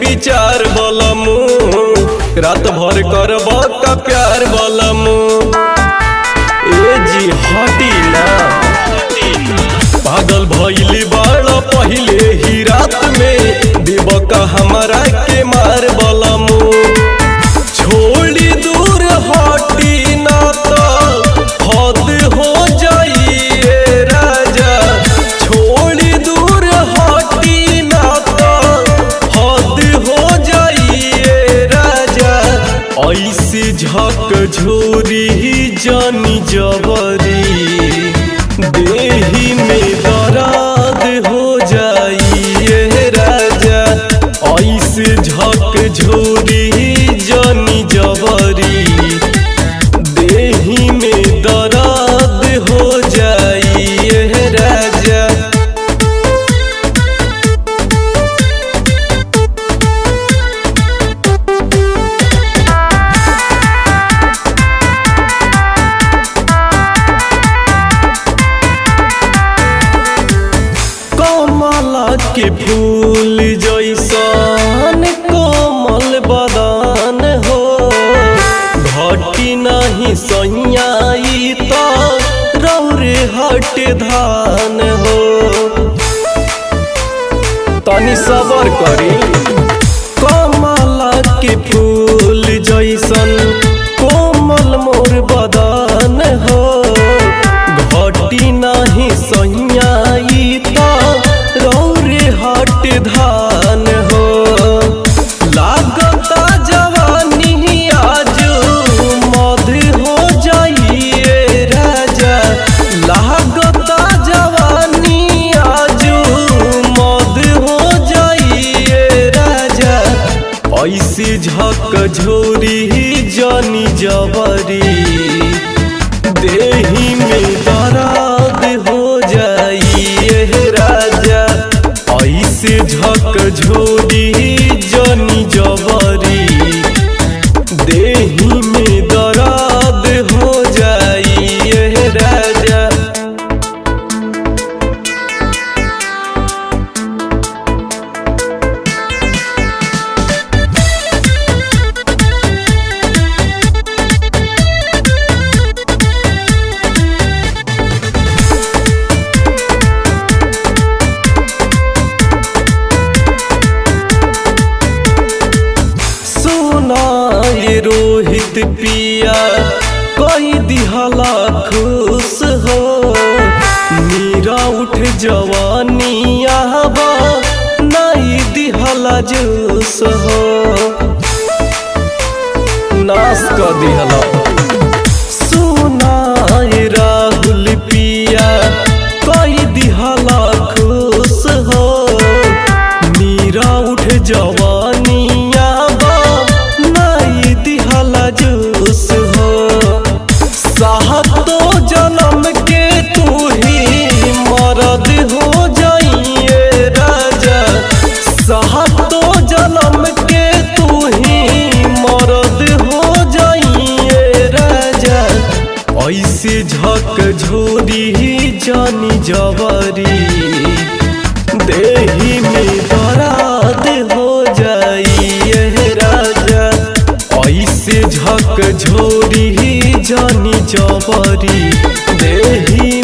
विचार बलमू रात भर करब का प्यार बलमू। ए जी हटी ना पागल भइली बड़ पहिले ही रात में देव का हमारा के मार बलमू। छोड़ी दूर हटी ना तो हद हो जाइए राजा। छोड़ी दूर हटी ना तो हद हो जाइए राजा। ऐसे झक झोरी जानी जबरी देही में दर्द हो जाइए राजा। ऐसे झक झोरी जानी जबरी देही में दर्द हो जाइए राजा। कमला के फूल जैसन कोमल बदन हो घटी नहीं सैयाई तो रौरे हट धान हो। तनी सबर करी कमला के फूल जैसन कोमल मोर बदन हो घटी नहीं सैयाई तो रौरे हट धान हो। लागता जवानी आज मध हो जाइए राजा। लागता जवानी आज मध हो जाइए राजा। ऐसे झक झोरी जानी जबरी देही में दर्द हो जाइए राजा। ऐसे झक झोरी जानी जबरी देही में दर्द हो जाइए राजा। रोहित पिया कोई दिहला खुश हो मीरा उठ जवानी आवा नहीं दिहला जूस हो। नाश कर दिहला सुना राहुल पिया कोई दिहला खुश हो मीरा उठ जवानी जूस हो। सातो जन्म के तू ही मर्द हो जाइए राजा। सातो जन्म के तू ही मर्द हो जाइए राजा। ऐसे झक झोरी जानी जबरी देही में दर्द हो जाइए राजा। ऐसे झक झोरी जानी जबरी देही